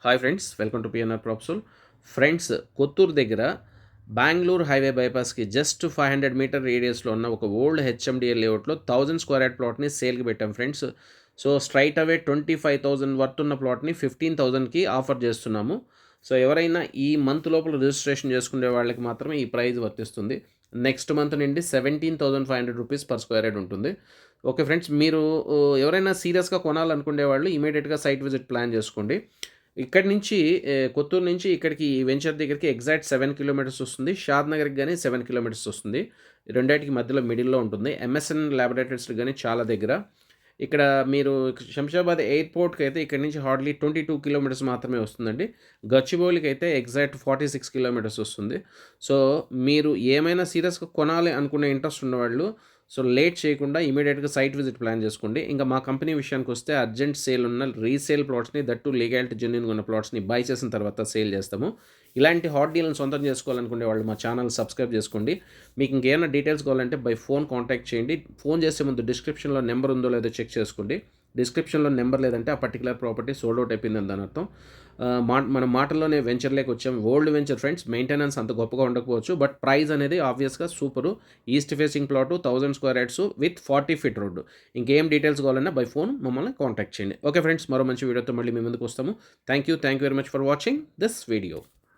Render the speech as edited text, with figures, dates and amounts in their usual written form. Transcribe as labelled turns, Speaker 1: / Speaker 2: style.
Speaker 1: Hi friends, welcome to PNR Propsol. Friends, Kothur దగ్గర Bengaluru highway బైపాస్కి just 500 meter రేడియస్లో ఉన్న ఒక ఓల్డ్ హెచ్ఎండిఎల్ లేఅవుట్లో 1000 స్క్వేర్ యార్డ్ ప్లాట్ని సేల్కి పెట్టాం ఫ్రెండ్స్. సో స్ట్రైట్ అవే 25,000 వర్త్ ఉన్న ప్లాట్ని 15,000కి ఆఫర్ చేస్తున్నాము. సో ఎవరైనా ఈ మంత్ లోపల రిజిస్ట్రేషన్ చేసుకునే వాళ్ళకి మాత్రమే ఈ ప్రైస్ వర్తిస్తుంది. నెక్స్ట్ మంత్ నుండి 17,500 రూపీస్ పర్ స్క్వేర్ యార్డ్ ఉంటుంది. ఓకే ఫ్రెండ్స్, మీరు ఎవరైనా సీరియస్గా కొనాలనుకునే వాళ్ళు ఇమీడియట్గా సైట్ విజిట్ ప్లాన్ చేసుకోండి. ఇక్కడి నుంచి కొత్తూరు నుంచి ఇక్కడికి ఈ వెంచర్ దగ్గరికి ఎగ్జాక్ట్ 7 కిలోమీటర్స్ వస్తుంది. షాద్ నగర్‌కి గాని 7 కిలోమీటర్స్ వస్తుంది. రెండిటికి మధ్యలో మిడిల్‌లో ఉంటుంది. ఎంఎస్ఎన్ ల్యాబొరేటరీస్‌కి గాని చాలా దగ్గర. ఇక్కడ మీరు శంషాబాద్ ఎయిర్‌పోర్ట్‌కైతే ఇక్కడి నుంచి హార్డ్‌లీ 22 కిలోమీటర్స్ మాత్రమే వస్తుందండి. గచ్చిబౌలికైతే ఎగ్జాక్ట్ 46 కిలోమీటర్స్ వస్తుంది. సో మీరు ఏమైనా సీరియస్‌గా కొనాలి అనుకునే ఇంట్రెస్ట్ ఉన్నవాళ్ళు సో లేట్ చేయకుండా ఇమీడియట్‌గా సైట్ విజిట్ ప్లాన్ చేసుకోండి. ఇంకా మా కంపెనీ విషయానికొస్తే అర్జెంట్ సేల్ ఉన్న రీసేల్ ప్లాట్స్‌ని దట్టు లీగాలిటీ జెన్యూన్‌గా ఉన్న ప్లాట్స్‌ని బై చేసిన తర్వాత సేల్ చేస్తాము. ఇలాంటి హాట్ డీల్‌ని సొంతం చేసుకోవాలనుకునే వాళ్ళు మా ఛానల్ సబ్స్క్రైబ్ చేసుకోండి. మీకు ఇంకేమైనా డీటెయిల్స్ కావాలంటే బై ఫోన్ కాంటాక్ట్ చేయండి. ఫోన్ చేసే ముందు డిస్క్రిప్షన్‌లో నెంబర్ ఉందో లేదో చెక్ చేసుకోండి. డిస్క్రిప్షన్‌లో నెంబర్ లేదంటే ఆ పర్టిక్యులర్ ప్రాపర్టీ సోల్డ్ ఔట్ అయిపోయిందని దాని అర్థం. మన మాటల్లోనే వెంచర్‌లోకి వచ్చాం. ఓల్డ్ వెంచర్ ఫ్రెండ్స్, మెయింటెనెన్స్ అంత గొప్పగా ఉండకపోవచ్చు. బట్ ప్రైస్ అనేది ఆబ్వియస్‌గా super. East facing plot 1000 square yards with 40 feet road. ఇంకేం డీటెయిల్స్ కావాలన్నా బై ఫోన్ మమ్మల్ని కాంటాక్ట్ చేయండి. ఓకే ఫ్రెండ్స్, మరో మంచి వీడియోతో మళ్ళీ మీ ముందుకు వస్తాము. Thank you very much for watching this video.